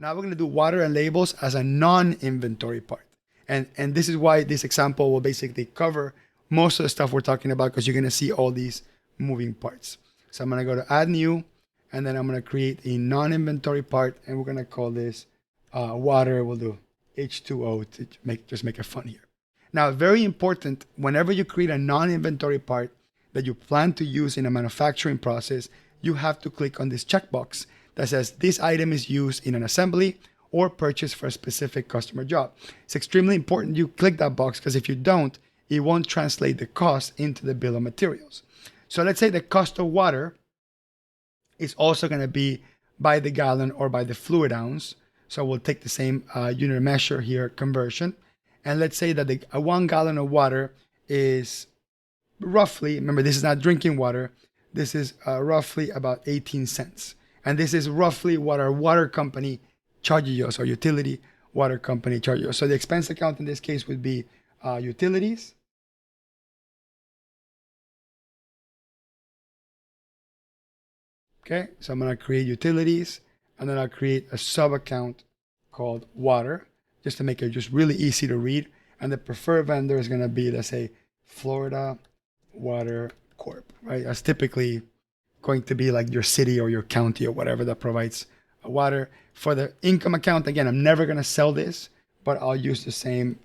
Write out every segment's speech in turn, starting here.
Now we're going to do water and labels as a non-inventory part. And this is why this example will basically cover most of the stuff we're talking about, because you're going to see all these moving parts. So I'm going to go to add new, and then I'm going to create a non-inventory part, and we're going to call this water. We'll do H2O to just make it fun here. Now, very important, whenever you create a non-inventory part that you plan to use in a manufacturing process, you have to click on this checkbox that says this item is used in an assembly or purchased for a specific customer job. It's extremely important you click that box, because if you don't, it won't translate the cost into the bill of materials. So let's say the cost of water is also going to be by the gallon or by the fluid ounce. So we'll take the same unit of measure here, conversion. And let's say that the 1 gallon of water is roughly, remember this is not drinking water, this is roughly about 18 cents. And this is roughly what our water company charges us, or utility water company charges us. So the expense account in this case would be utilities. Okay, so I'm going to create utilities, and then I'll create a sub account called water, just to make it just really easy to read. And the preferred vendor is going to be, let's say, Florida Water Corp, right? That's typically going to be like your city or your county or whatever that provides water. For the income account, again, I'm never going to sell this, but I'll use the same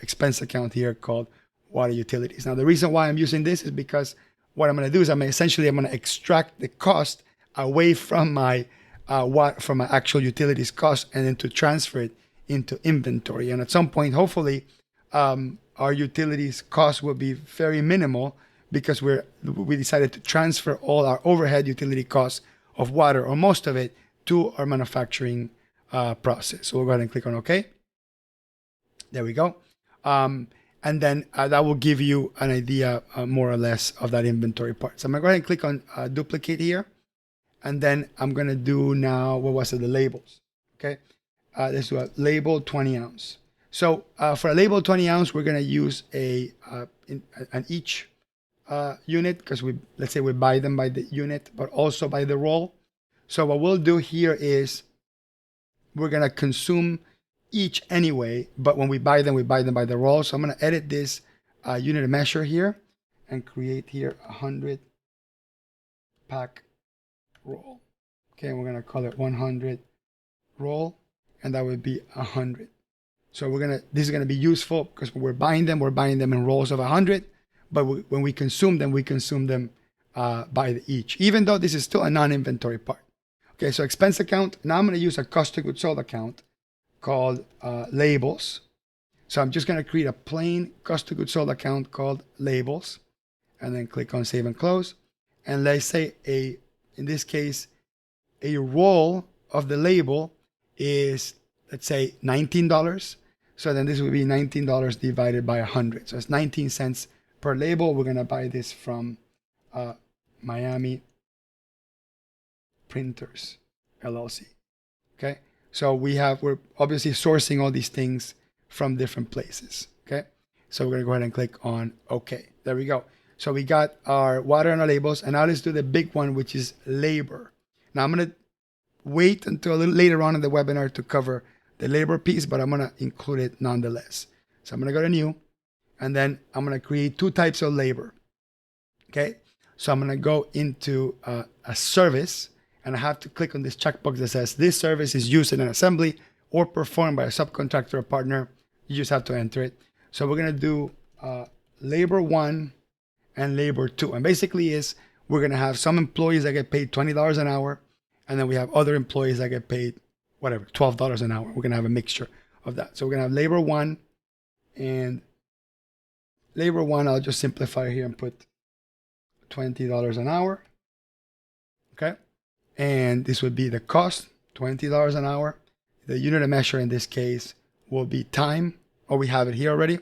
expense account here called water utilities. Now, the reason why I'm using this is because what I'm going to do is I'm going to extract the cost away from my actual utilities cost, and then to transfer it into inventory. And at some point, hopefully, our utilities cost will be very minimal, because we decided to transfer all our overhead utility costs of water, or most of it, to our manufacturing process. So we'll go ahead and click on OK. There we go. And then that will give you an idea more or less of that inventory part. So I'm going to go ahead and click on duplicate here. And then I'm going to do now, what was it? The labels. Okay. Let's do a label 20 ounce. So for a label 20 ounce, we're going to use an each unit, because let's say we buy them by the unit, but also by the roll. So what we'll do here is we're going to consume each anyway, but when we buy them by the roll. So I'm going to edit this unit of measure here and create here 100 pack roll. Okay, we're going to call it 100 roll, and that would be 100. So this is going to be useful, because when we're buying them in rolls of 100, but when we consume them by the each, even though this is still a non-inventory part. Okay, so expense account. Now I'm going to use a cost of goods sold account called labels. So I'm just going to create a plain cost of goods sold account called labels, and then click on save and close. And let's say in this case, a roll of the label is, let's say, $19. So then this would be $19 divided by 100. So it's 19 cents per label. We're going to buy this from Miami Printers LLC. Okay. So we're obviously sourcing all these things from different places. Okay. So we're going to go ahead and click on OK. There we go. So we got our water and our labels, and now let's do the big one, which is labor. Now I'm going to wait until a little later on in the webinar to cover the labor piece, but I'm going to include it nonetheless. So I'm going to go to new, and then I'm going to create two types of labor. Okay. So I'm going to go into a service, and I have to click on this checkbox that says this service is used in an assembly or performed by a subcontractor or partner. You just have to enter it. So we're going to do labor 1 and labor 2. And basically we're going to have some employees that get paid $20 an hour, and then we have other employees that get paid whatever, $12 an hour. We're going to have a mixture of that. So we're going to have labor 1, and labor 1, I'll just simplify here and put $20 an hour. Okay. And this would be the cost, $20 an hour. The unit of measure in this case will be time, or we have it here already.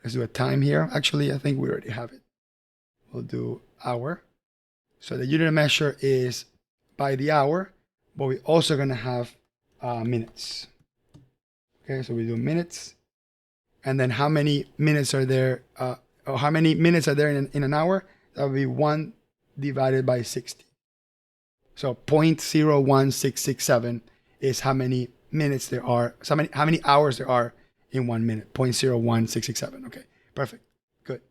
Let's do a time here. Actually, I think we already have it. We'll do hour. So the unit of measure is by the hour, but we're also going to have minutes. Okay, so we do minutes. And then how many minutes are there, or how many minutes are there in an hour? That would be 1 divided by 60. So 0.01667 is how many minutes there are, how many hours there are in 1 minute, 0.01667. Okay, perfect, good.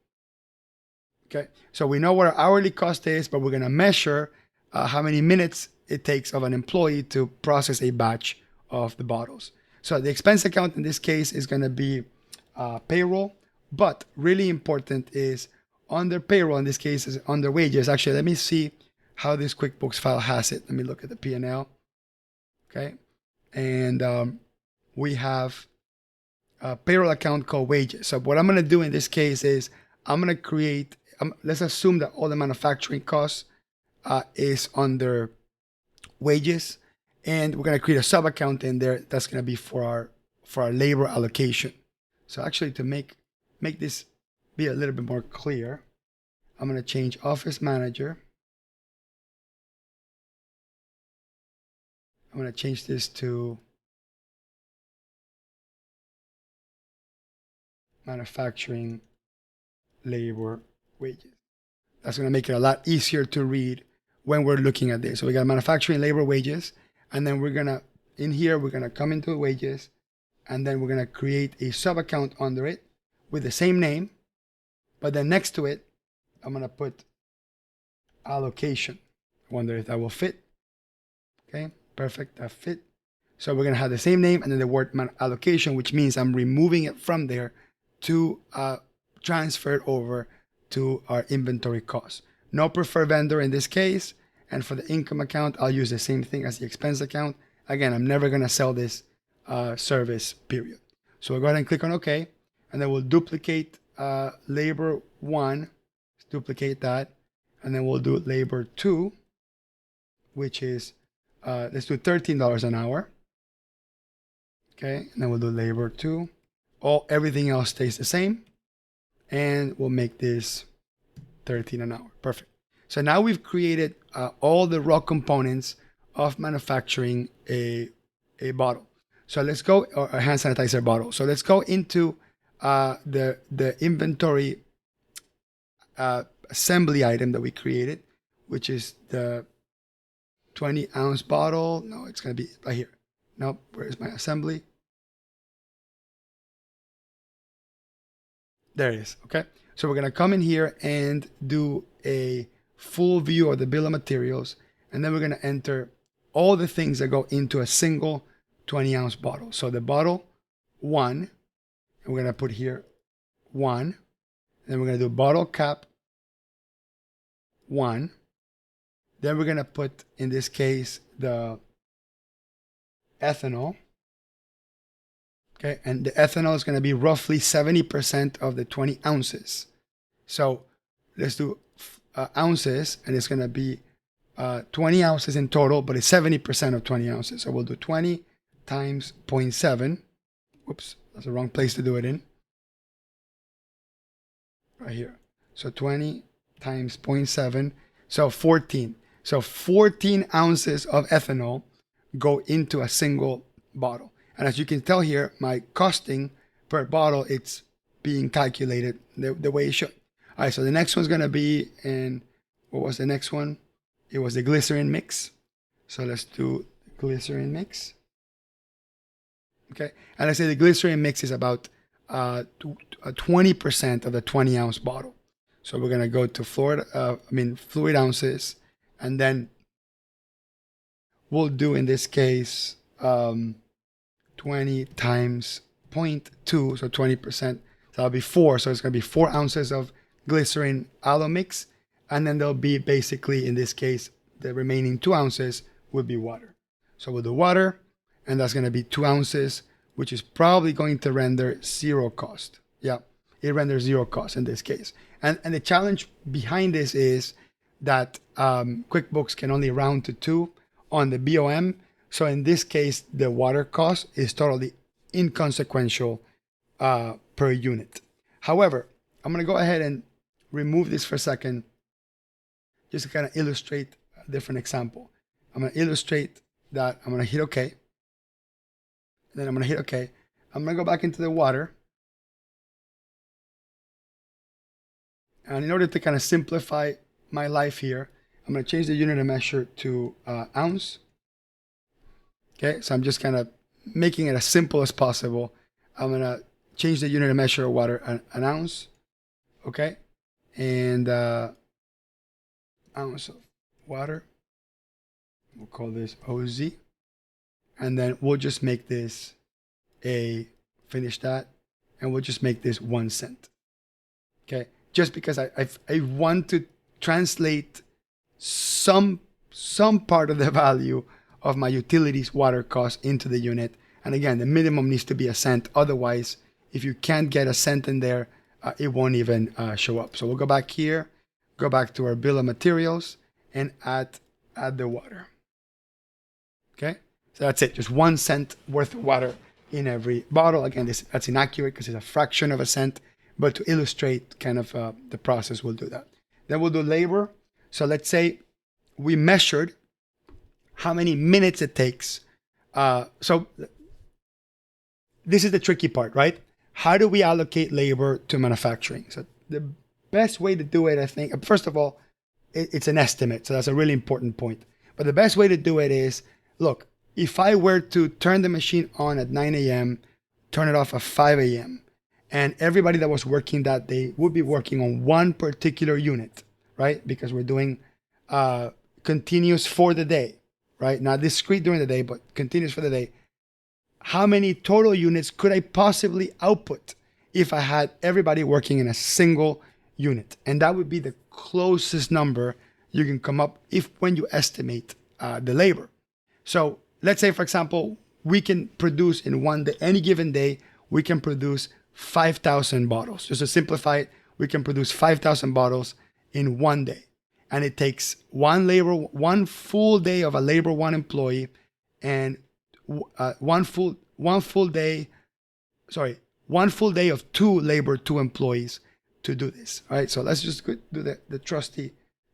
Okay, so we know what our hourly cost is, but we're gonna measure how many minutes it takes of an employee to process a batch of the bottles. So the expense account in this case is gonna be payroll, but really important is under payroll, in this case is under wages. Actually, let me see how this QuickBooks file has it. Let me look at the P&L. Okay, and we have a payroll account called wages. So what I'm going to do in this case is I'm going to create, let's assume that all the manufacturing costs is under wages, and we're going to create a sub account in there that's going to be for our labor allocation. So actually, to make this be a little bit more clear, I'm going to change office manager. I'm going to change this to manufacturing labor wages. That's going to make it a lot easier to read when we're looking at this. So we got manufacturing labor wages, and then we're going to, in here, we're going to come into wages, and then we're going to create a sub account under it with the same name, but then next to it, I'm going to put allocation. I wonder if that will fit. Okay, perfect, that fit. So we're going to have the same name and then the word allocation, which means I'm removing it from there to transfer it over to our inventory costs. No preferred vendor in this case. And for the income account, I'll use the same thing as the expense account. Again, I'm never going to sell this service, period. So we'll go ahead and click on OK. And then we'll duplicate labor 1. Let's duplicate that. And then we'll do labor 2, which is, let's do $13 an hour. Okay, and then we'll do labor 2. Everything else stays the same. And we'll make this 13 an hour. Perfect. So now we've created all the raw components of manufacturing a bottle. So let's go, or a hand sanitizer bottle. So let's go into the inventory assembly item that we created, which is the 20-ounce bottle. No, it's going to be right here. Nope, where's my assembly? There it is, okay? So we're gonna come in here and do a full view of the bill of materials, and then we're gonna enter all the things that go into a single 20-ounce bottle. So the bottle 1, and we're gonna put here 1, and then we're gonna do bottle cap 1. Then we're gonna put, in this case, the ethanol. Okay, and the ethanol is going to be roughly 70% of the 20 ounces. So let's do ounces, and it's going to be 20 ounces in total, but it's 70% of 20 ounces. So we'll do 20 times 0.7. Whoops, that's the wrong place to do it in. Right here. So 20 times 0.7, so 14. So 14 ounces of ethanol go into a single bottle. And as you can tell here, my costing per bottle, it's being calculated the way it should. All right, so the next one's going to be in, what was the next one? It was the glycerin mix. So let's do glycerin mix. Okay, and I say the glycerin mix is about 20% of the 20-ounce bottle. So we're going to go to fluid ounces, and then we'll do, in this case, 20 times 0.2, so 20%. So that'll be 4. So it's going to be 4 ounces of glycerin aloe mix. And then there'll be basically, in this case, the remaining 2 ounces would be water. So we'll do water, and that's going to be 2 ounces, which is probably going to render 0 cost. Yeah, it renders 0 cost in this case. And the challenge behind this is that QuickBooks can only round to 2 on the BOM. So in this case, the water cost is totally inconsequential per unit. However, I'm going to go ahead and remove this for a second, just to kind of illustrate a different example. I'm going to illustrate that. I'm going to hit OK. And then I'm going to hit OK. I'm going to go back into the water. And in order to kind of simplify my life here, I'm going to change the unit of measure to ounce. Okay, so I'm just kind of making it as simple as possible. I'm gonna change the unit of measure of water an ounce. Okay, and ounce of water. We'll call this OZ, and then we'll just make this finish that, and we'll just make this 1 cent. Okay, just because I want to translate some part of the value of my utilities water cost into the unit. And again, the minimum needs to be a cent. Otherwise, if you can't get a cent in there, it won't even show up. So we'll go back here, go back to our bill of materials, and add the water. Okay, so that's it. Just 1 cent worth of water in every bottle. Again, that's inaccurate because it's a fraction of a cent. But to illustrate kind of the process, we'll do that. Then we'll do labor. So let's say we measured how many minutes it takes. So this is the tricky part, right? How do we allocate labor to manufacturing? So the best way to do it, I think, first of all, it's an estimate. So that's a really important point. But the best way to do it is, look, if I were to turn the machine on at 9 a.m., turn it off at 5 a.m., and everybody that was working that day would be working on one particular unit, right? Because we're doing continuous for the day, right? Not discrete during the day, but continuous for the day. How many total units could I possibly output if I had everybody working in a single unit? And that would be the closest number you can come up when you estimate the labor. So let's say, for example, we can produce in one day, any given day, we can produce 5,000 bottles. Just to simplify it, we can produce 5,000 bottles in one day. And it takes one full day of a labor one employee, and one full day of two labor two employees to do this. All right, so let's just do the trusty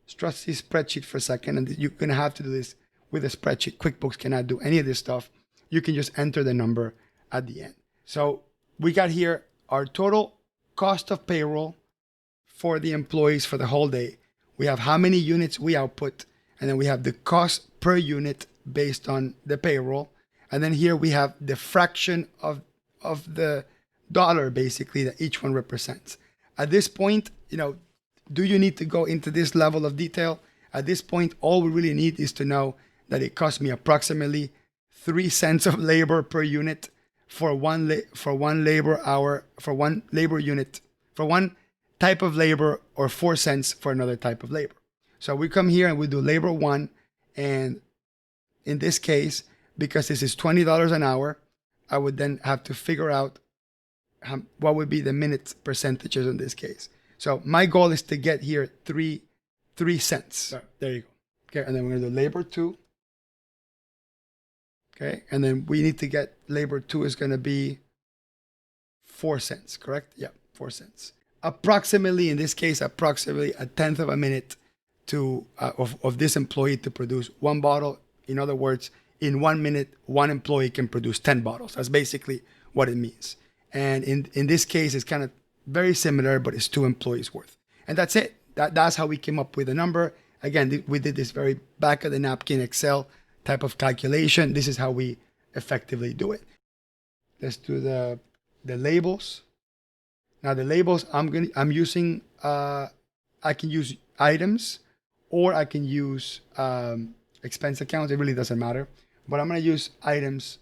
spreadsheet for a second, and you're gonna have to do this with a spreadsheet. QuickBooks cannot do any of this stuff. You can just enter the number at the end. So we got here our total cost of payroll for the employees for the whole day. We have how many units we output, and then we have the cost per unit based on the payroll. And then here we have the fraction of the dollar basically that each one represents. At this point, do you need to go into this level of detail? At this point, all we really need is to know that it costs me approximately 3 cents of labor per unit for one labor hour, for one labor unit, for one type of labor, or 4 cents for another type of labor. So we come here and we do labor one, and in this case, because this is $20 an hour, I would then have to figure out what would be the minute percentages in this case. So my goal is to get here 3 cents. So there you go. Okay, and then we're gonna do labor two. Okay, and then we need to get labor two is gonna be 4 cents, correct? Yeah, 4 cents. Approximately, in this case, approximately a tenth of a minute of this employee to produce one bottle. In other words, in 1 minute, one employee can produce 10 bottles. That's basically what it means. And in this case, it's kind of very similar, but it's 2 employees worth. And that's it. That's how we came up with the number. Again, we did this very back of the napkin Excel type of calculation. This is how we effectively do it. Let's do the labels. Now the labels I'm using, I can use items, or I can use expense accounts. It really doesn't matter. But I'm going to use items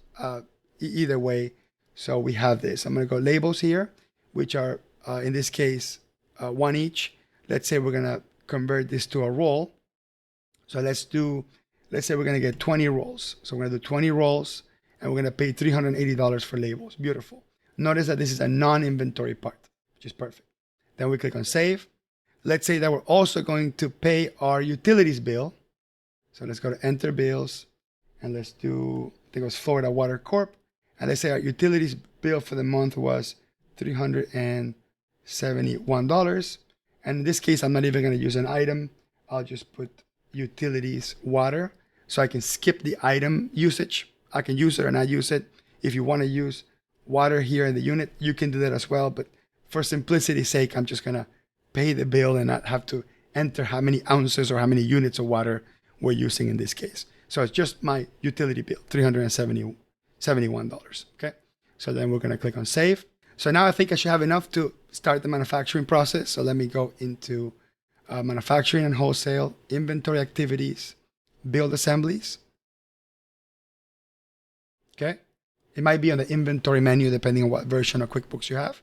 either way. So we have this. I'm going to go labels here, which are, in this case, 1 each. Let's say we're going to convert this to a roll. So let's say we're going to get 20 rolls. So we're going to do 20 rolls, and we're going to pay $380 for labels. Beautiful. Notice that this is a non-inventory part, which is perfect. Then we click on save. Let's say that we're also going to pay our utilities bill. So let's go to enter bills, and let's do, I think it was Florida Water Corp. And let's say our utilities bill for the month was $371. And in this case, I'm not even going to use an item. I'll just put utilities water, so I can skip the item usage. I can use it or not use it. If you want to use water here in the unit, you can do that as well. But for simplicity's sake, I'm just going to pay the bill and not have to enter how many ounces or how many units of water we're using in this case. So it's just my utility bill, $371. Okay. So then we're going to click on save. So now I think I should have enough to start the manufacturing process. So let me go into manufacturing and wholesale, inventory activities, build assemblies. Okay. It might be on the inventory menu depending on what version of QuickBooks you have.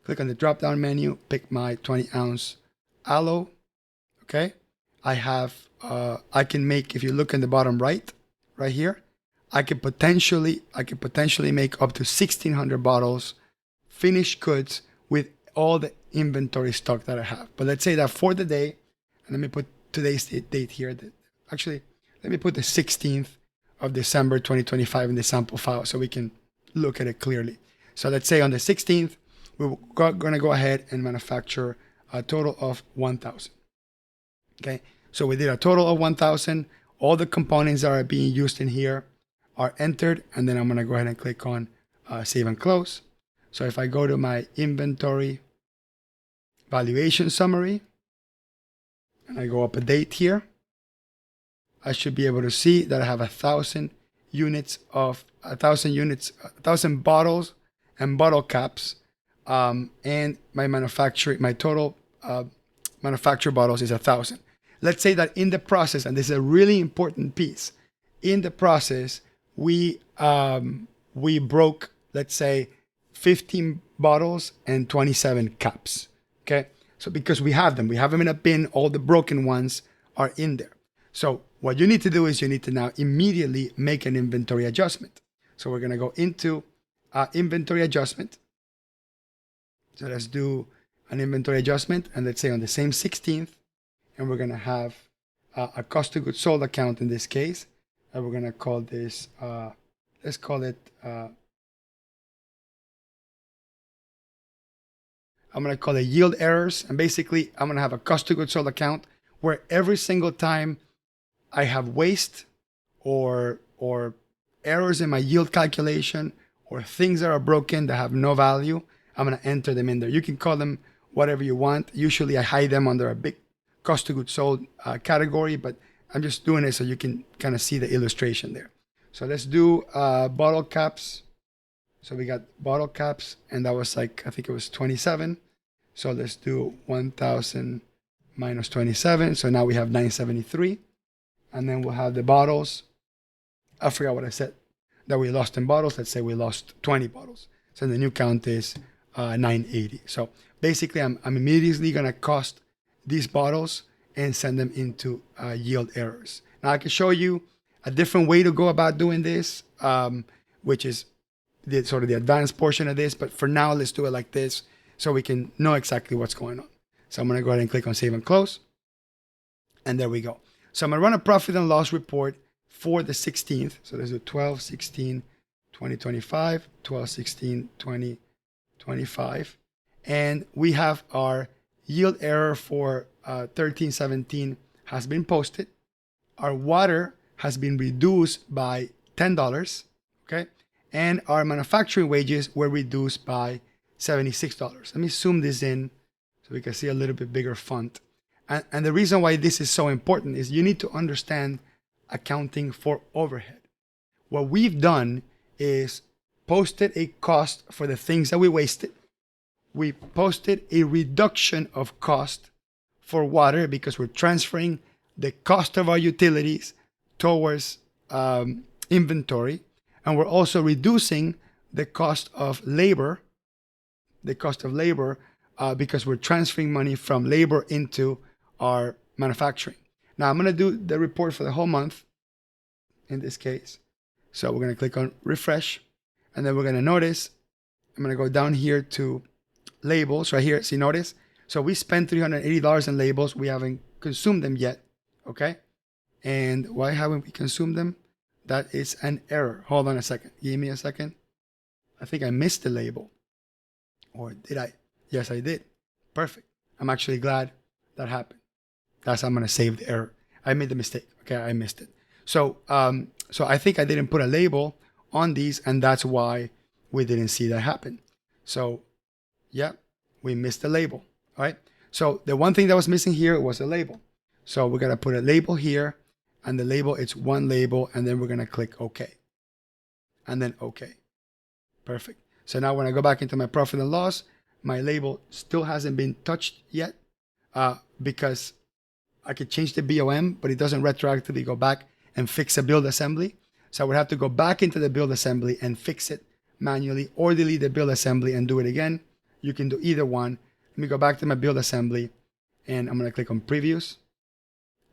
Click on the drop-down menu, pick my 20-ounce aloe. Okay. I can make, if you look in the bottom right here, I could potentially make up to 1,600 bottles, finished goods with all the inventory stock that I have. But let's say that for the day, and let me put today's date here. Actually, let me put the 16th of December 2025 in the sample file so we can look at it clearly. So let's say on the 16th, we're going to go ahead and manufacture a total of 1,000. Okay, so we did a total of 1,000. All the components that are being used in here are entered, and then I'm going to go ahead and click on save and close. So if I go to my inventory valuation summary, and I go up a date here, I should be able to see that I have 1,000 bottles and bottle caps, and my total manufactured bottles is 1,000. Let's say that in the process, and this is a really important piece, in the process we broke, let's say, 15 bottles and 27 caps. Okay, so because we have them in a bin, all the broken ones are in there. So what you need to do is you need to now immediately make an inventory adjustment. So we're going to go into inventory adjustment. So let's do an inventory adjustment, and let's say on the same 16th, and we're going to have a cost of goods sold account in this case, and we're going to call this, let's call it, I'm going to call it yield errors. And basically, I'm going to have a cost of goods sold account where every single time I have waste or errors in my yield calculation or things that are broken that have no value, I'm going to enter them in there. You can call them whatever you want. Usually I hide them under a big cost of goods sold category, but I'm just doing it so you can kind of see the illustration there. So let's do bottle caps. So we got bottle caps, and that was like, I think it was 27. So let's do 1,000 minus 27. So now we have 973. And then we'll have the bottles. I forgot what I said that we lost in bottles. Let's say we lost 20 bottles. So the new count is 980. So basically, I'm immediately going to cost these bottles and send them into yield errors. Now I can show you a different way to go about doing this, which is sort of the advanced portion of this. But for now, let's do it like this so we can know exactly what's going on. So I'm going to go ahead and click on save and close. And there we go. So I'm going to run a profit and loss report for the 16th. So let's do 12/16/2025, 12/16/2025. And we have our yield error for 1317 has been posted. Our water has been reduced by $10. Okay. And our manufacturing wages were reduced by $76. Let me zoom this in so we can see a little bit bigger font. And the reason why this is so important is you need to understand accounting for overhead. What we've done is posted a cost for the things that we wasted. We posted a reduction of cost for water because we're transferring the cost of our utilities towards inventory. And we're also reducing the cost of labor, because we're transferring money from labor into our manufacturing. Now I'm going to do the report for the whole month in this case. So we're going to click on refresh, and then we're going to notice, I'm going to go down here to labels right here. See, notice. So we spent $380 in labels. We haven't consumed them yet. Okay. And why haven't we consumed them? That is an error. Hold on a second. Give me a second. I think I missed the label. Or did I? Yes, I did. Perfect. I'm actually glad that happened. That's how I'm going to save the error. I made the mistake. Okay, I missed it. So I think I didn't put a label on these, and that's why we didn't see that happen. So, yeah, we missed the label. All right. So the one thing that was missing here was a label. So we're going to put a label here, and the label, it's one label, and then we're going to click OK. And then OK. Perfect. So now when I go back into my profit and loss, my label still hasn't been touched yet because I could change the BOM, but it doesn't retroactively go back and fix a build assembly. So I would have to go back into the build assembly and fix it manually, or delete the build assembly and do it again. You can do either one. Let me go back to my build assembly, and I'm going to click on previews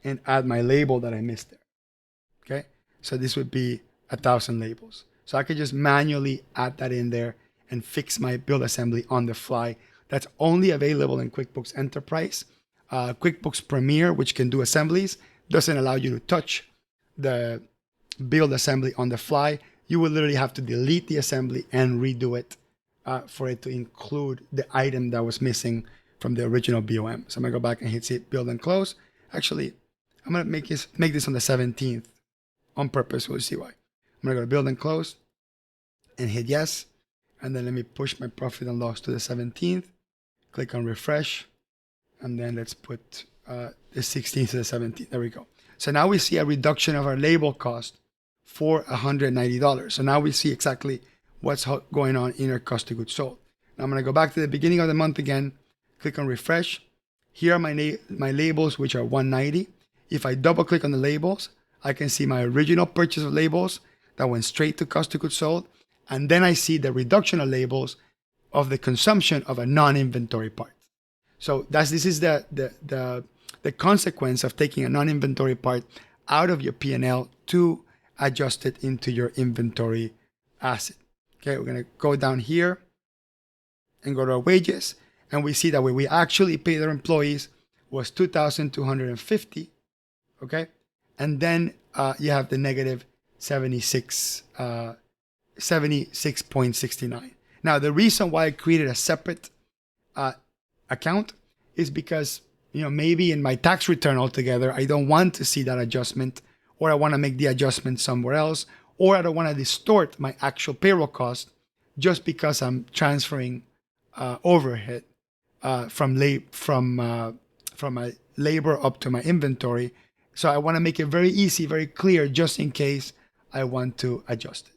and add my label that I missed there. Okay, so this would be 1,000 labels. So I could just manually add that in there and fix my build assembly on the fly. That's only available in QuickBooks Enterprise. QuickBooks Premier, which can do assemblies, doesn't allow you to touch the build assembly on the fly. You will literally have to delete the assembly and redo it for it to include the item that was missing from the original BOM. So I'm gonna go back and hit build and close. Actually, I'm gonna make this on the 17th on purpose. We'll see why. I'm gonna go to build and close and hit yes. And then let me push my profit and loss to the 17th. Click on refresh. And then let's put the 16th to the 17th. There we go. So now we see a reduction of our label cost for $190. So now we see exactly what's going on in our cost of goods sold. Now I'm going to go back to the beginning of the month again. Click on refresh. Here are my labels, which are $190. If I double click on the labels, I can see my original purchase of labels that went straight to cost of goods sold. And then I see the reduction of labels of the consumption of a non-inventory part. So this is the consequence of taking a non-inventory part out of your P&L to adjust it into your inventory asset. Okay, we're going to go down here and go to our wages, and we see that what we actually paid our employees was $2,250. Okay, and then you have the negative 76.69. Now the reason why I created a separate account is because, you know, maybe in my tax return altogether, I don't want to see that adjustment, or I want to make the adjustment somewhere else, or I don't want to distort my actual payroll cost just because I'm transferring overhead from my labor up to my inventory. So I want to make it very easy, very clear, just in case I want to adjust it.